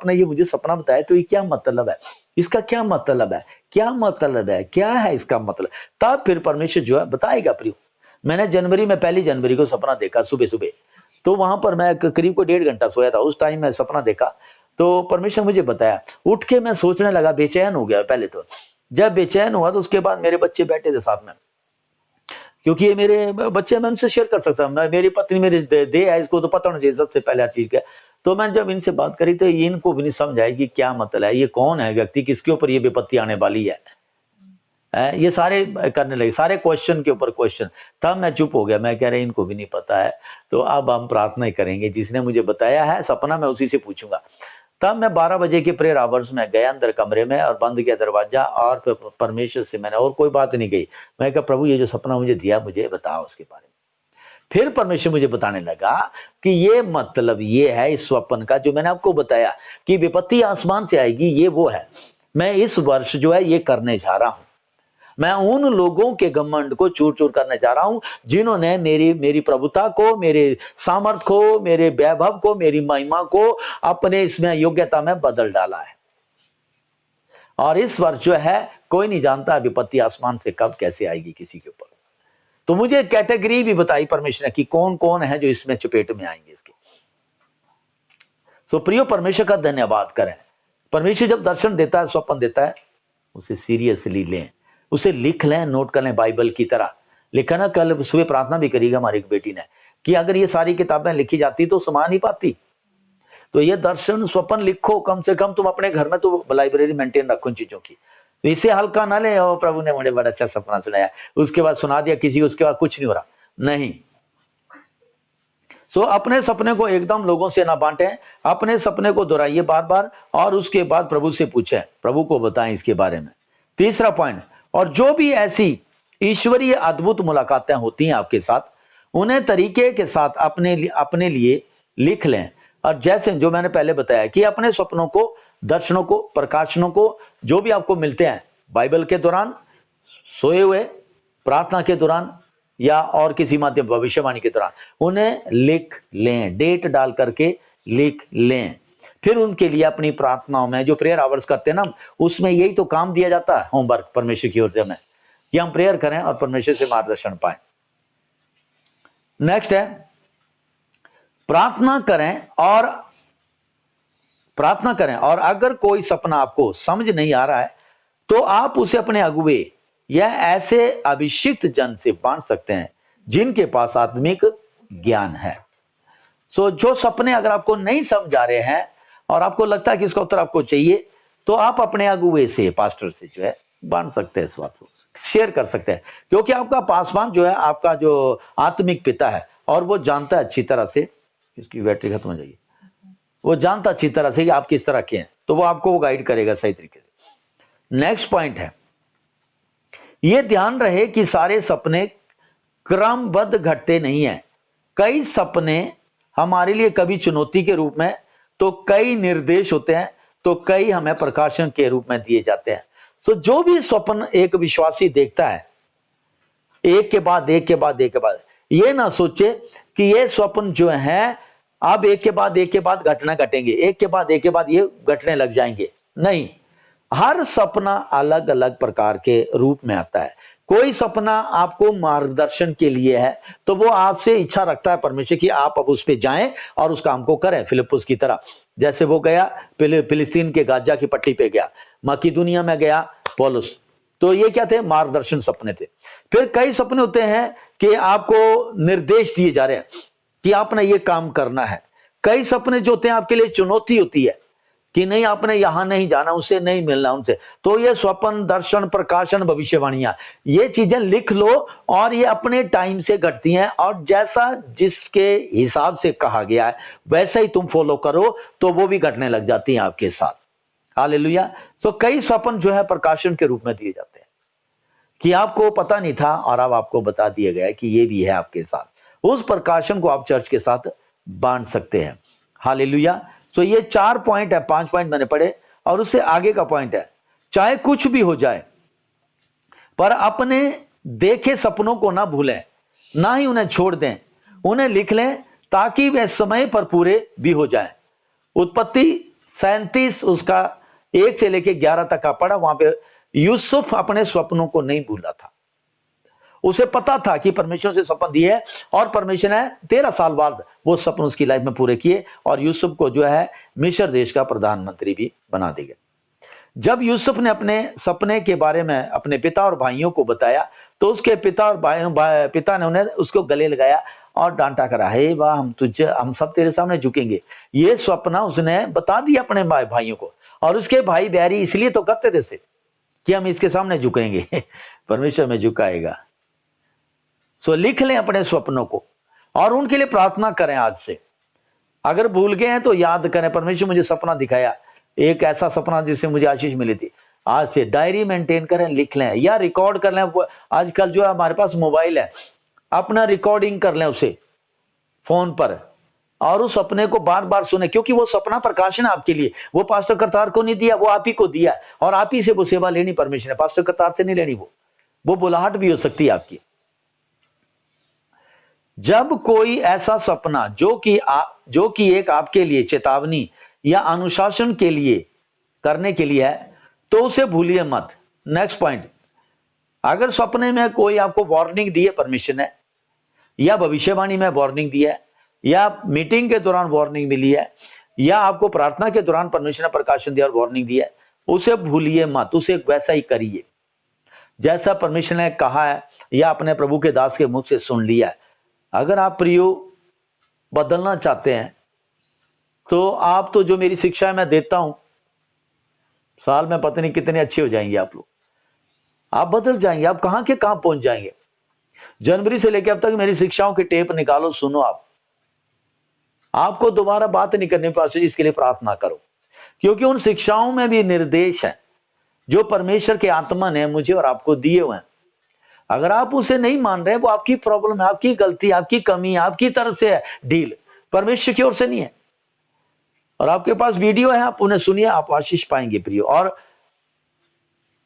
आपने ये मुझे सपना बताया तो ये क्या मतलब है, इसका क्या मतलब है, क्या मतलब है, क्या है इसका मतलब। तब फिर परमेश्वर जो है बताएगा। प्रियो, मैंने जनवरी में 1 जनवरी को सपना देखा सुबह सुबह, तो वहां पर मैं करीब को 1.5 घंटा सोया था। उस टाइम मैं सपना देखा तो परमेश्वर मुझे बताया। उठ के मैं सोचने लगा, बेचैन हो गया पहले तो। जब बेचैन हुआ तो उसके बाद मेरे बच्चे बैठे थे साथ में, क्योंकि ये मेरे बच्चे, मैं उनसे शेयर कर सकता हूँ। मेरी पत्नी मेरी दे है, इसको तो पता होना चाहिए सबसे पहले हर चीज का। तो मैं जब इनसे बात करी तो इनको भी नहीं समझ आई कि क्या मतलब है, ये कौन है व्यक्ति, किसके ऊपर ये विपत्ति आने वाली है। ये सारे करने लगे, सारे क्वेश्चन के ऊपर क्वेश्चन। तब मैं चुप हो गया, मैं कह रहा इनको भी नहीं पता है, तो अब हम प्रार्थना ही करेंगे। जिसने मुझे बताया है सपना, मैं उसी से पूछूंगा। तब मैं 12 बजे के प्रेयर आवर्स में गया अंदर कमरे में और बंद किया दरवाजा, और परमेश्वर से मैंने और कोई बात नहीं कही। मैं कहा प्रभु ये जो सपना मुझे दिया, मुझे बताओ उसके बारे में। फिर परमेश्वर मुझे बताने लगा कि ये मतलब ये है इस स्वप्न का, जो मैंने आपको बताया कि विपत्ति आसमान से आएगी, ये वो है। मैं इस वर्ष जो है ये करने जा रहा हूं। मैं उन लोगों के घमंड को चूर चूर करने जा रहा हूं जिन्होंने मेरी प्रभुता को, मेरे सामर्थ को, मेरे वैभव को, मेरी महिमा को अपने इसमें योग्यता में बदल डाला है। और इस वर्ष जो है कोई नहीं जानता विपत्ति आसमान से कब कैसे आएगी किसी के ऊपर। तो मुझे कैटेगरी भी बताई परमेश्वर ने कि कौन कौन है जो इसमें चपेट में आएंगे इसके। सो प्रियो, परमेश्वर का धन्यवाद करें। परमेश्वर जब दर्शन देता है, स्वप्न देता है, उसे सीरियसली लें, उसे लिख लें, नोट कर लें। बाइबल की तरह लिखा ना, कल सुबह प्रार्थना भी करेगा हमारी एक बेटी ने कि अगर ये सारी किताबें लिखी जाती तो समा नहीं पाती। तो ये दर्शन स्वप्न लिखो, कम से कम तुम अपने घर में तो लाइब्रेरी मेंटेन रखो इन चीजों की। तो इसे हल्का ना ले, और प्रभु ने मुझे बड़ा अच्छा सपना सुनाया, उसके बाद सुना दिया किसी, उसके बाद कुछ नहीं हो रहा, नहीं। सो अपने सपने को एकदम लोगों से ना बांटें, अपने सपने को दोहराइए बार बार, और उसके बाद प्रभु से पूछें, प्रभु को बताएं इसके बारे में। तीसरा पॉइंट, और जो भी ऐसी ईश्वरीय अद्भुत मुलाकातें होती हैं आपके साथ, उन्हें तरीके के साथ अपने लिए लिख लें। और जैसे जो मैंने पहले बताया कि अपने सपनों को, दर्शनों को, प्रकाशनों को, जो भी आपको मिलते हैं बाइबल के दौरान, सोए हुए, प्रार्थना के दौरान, या और किसी माध्यम भविष्यवाणी के दौरान, उन्हें लिख लें, डेट डाल करके लिख लें। फिर उनके लिए अपनी प्रार्थनाओं में जो प्रेयर आवर्स करते हैं ना, उसमें यही तो काम दिया जाता है, होमवर्क परमेश्वर की ओर से हमें, कि हम प्रेयर करें और परमेश्वर से मार्गदर्शन पाएं। नेक्स्ट है, प्रार्थना करें और अगर कोई सपना आपको समझ नहीं आ रहा है तो आप उसे अपने अगुवे या ऐसे अभिषिक्त जन से बांट सकते हैं जिनके पास आत्मिक ज्ञान है। सो जो सपने अगर आपको नहीं समझ आ रहे हैं और आपको लगता है कि इसका उत्तर आपको चाहिए, तो आप अपने अगुवे से, पास्टर से जो है बांट सकते हैं, इस बात को शेयर कर सकते हैं। क्योंकि आपका पासवान जो है आपका जो आत्मिक पिता है, और वो जानता है अच्छी तरह से, इसकी बैटरी खत्म हो जाएगी, वो जानता अच्छी तरह से कि आप किस तरह के हैं, तो वो आपको वो गाइड करेगा सही तरीके से। नेक्स्ट पॉइंट है, ये ध्यान रहे कि सारे सपने क्रमबद्ध घटते नहीं हैं। कई सपने हमारे लिए कभी चुनौती के रूप में, तो कई निर्देश होते हैं, तो कई हमें प्रकाशन के रूप में दिए जाते हैं। तो जो भी स्वप्न एक विश्वासी देखता है, एक के बाद एक के बाद एक के बाद, ये ना सोचे कि ये स्वप्न जो है अब एक के बाद घटना घटेंगे, एक के बाद ये घटने लग जाएंगे। नहीं, हर सपना अलग अलग प्रकार के रूप में आता है। कोई सपना आपको मार्गदर्शन के लिए है, तो वो आपसे इच्छा रखता है परमेश्वर की आप अब उस पे जाएं और उस काम को करें, फिलिप्पुस की तरह। जैसे वो गया फिलिस्तीन के गाजा की पट्टी पे गया, मकीदुनिया में गया पौलुस, तो ये क्या थे? मार्गदर्शन सपने थे। फिर कई सपने होते हैं कि आपको निर्देश दिए जा रहे हैं कि आपने ये काम करना है। कई सपने जो होते हैं आपके लिए चुनौती होती है कि नहीं, आपने यहां नहीं जाना, उससे नहीं मिलना, उनसे। तो ये स्वप्न, दर्शन, प्रकाशन, भविष्यवाणियां, ये चीजें लिख लो, और ये अपने टाइम से घटती हैं, और जैसा जिसके हिसाब से कहा गया है वैसा ही तुम फॉलो करो, तो वो भी घटने लग जाती हैं आपके साथ। हालेलुया। सो कई स्वप्न जो है प्रकाशन के रूप में दिए जाते हैं कि आपको पता नहीं था, और अब आपको बता दिया गया है कि ये भी है आपके साथ। उस प्रकाशन को आप चर्च के साथ बांट सकते हैं। हालेलुया। सो ये 4 पॉइंट है, 5 पॉइंट मैंने पढ़े, और उससे आगे का पॉइंट है, चाहे कुछ भी हो जाए, पर अपने देखे सपनों को ना भूलें, ना ही उन्हें छोड़ दें, उन्हें लिख लें ताकि वे समय पर पूरे भी हो जाएं। उत्पत्ति 37 उसका 1 से लेके 11 तक का पढ़ा। वहां पे यूसुफ अपने स्वप्नों को नहीं भूला था। उसे पता था कि परमेश्वर से सपन दिए है और परमेश्वर ने 13 साल बाद वो सपन उसकी लाइफ में पूरे किए और यूसुफ को जो है मिस्र देश का प्रधानमंत्री भी बना दिया। जब यूसुफ ने अपने सपने के बारे में अपने पिता और भाइयों को बताया तो उसके पिता ने उन्हें उसको गले लगाया और डांटा करा, हे वाह, हम सब तेरे सामने झुकेंगे। ये सपना उसने बता दिया अपने भाइयों को और उसके भाई बैरी इसलिए तो करते थे कि हम इसके सामने झुकेंगे, परमेश्वर में झुकाएगा। सो लिख लें अपने स्वप्नों को और उनके लिए प्रार्थना करें। आज से अगर भूल गए हैं तो याद करें, परमेश्वर मुझे सपना दिखाया, एक ऐसा सपना जिससे मुझे आशीष मिली थी। आज से डायरी मेंटेन करें, लिख लें या रिकॉर्ड कर लें। आजकल जो है हमारे पास मोबाइल है, अपना रिकॉर्डिंग कर लें उसे फोन पर और उस सपने को बार बार सुने, क्योंकि वो सपना प्रकाशन है आपके लिए। वो पास्टर करतार को नहीं दिया, वो आप ही को दिया और आप ही से वो सेवा लेनी परमेश्वर ने, पास्टर करतार से नहीं लेनी। वो बुलाहट भी हो सकती है आपकी। जब कोई ऐसा सपना जो कि एक आपके लिए चेतावनी या अनुशासन के लिए करने के लिए है तो उसे भूलिए मत। नेक्स्ट पॉइंट, अगर सपने में कोई आपको वार्निंग दी है परमेश्वर ने, या भविष्यवाणी में वार्निंग दी है, या मीटिंग के दौरान वार्निंग मिली है, या आपको प्रार्थना के दौरान परमेश्वर ने प्रकाशन दिया और वार्निंग दी है, उसे भूलिए मत, उसे वैसा ही करिए जैसा परमेश्वर ने कहा है या अपने प्रभु के दास के मुख से सुन लिया है। अगर आप प्रियो बदलना चाहते हैं तो आप तो जो मेरी शिक्षा मैं देता हूं, साल में पता नहीं कितने अच्छे हो जाएंगे आप लोग, आप बदल जाएंगे, आप कहां के कहां पहुंच जाएंगे। जनवरी से लेकर अब तक मेरी शिक्षाओं की टेप निकालो, सुनो। आपको दोबारा बात नहीं करनी, पास्टर जी इसके लिए प्रार्थना करो, क्योंकि उन शिक्षाओं में भी निर्देश है जो परमेश्वर के आत्मा ने मुझे और आपको दिए हुए हैं। अगर आप उसे नहीं मान रहे, वो आपकी प्रॉब्लम है, आपकी गलती, आपकी कमी, आपकी तरफ से है डील, परमेश्वर की ओर से नहीं है। और आपके पास वीडियो है, आप उन्हें सुनिए, आप आशीष पाएंगे प्रियो, और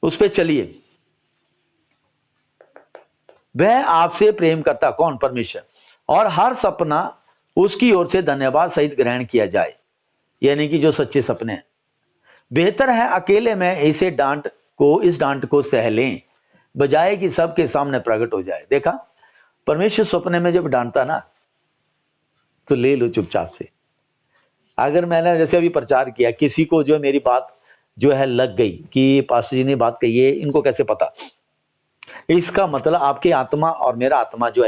उस पर चलिए। वह आपसे प्रेम करता, कौन? परमेश्वर। और हर सपना उसकी ओर से धन्यवाद सहित ग्रहण किया जाए, यानी कि जो सच्चे सपने हैं। बेहतर है अकेले में इस डांट को सह लें बजाय कि सबके सामने प्रकट हो जाए। देखा, परमेश्वर सपने में जब डांटता ना तो ले लो चुपचाप से। अगर मैंने जैसे अभी प्रचार किया, किसी को जो मेरी बात जो है लग गई कि पास्टर जी ने बात कही है, इनको कैसे पता, इसका मतलब आपकी आत्मा और मेरा आत्मा जो है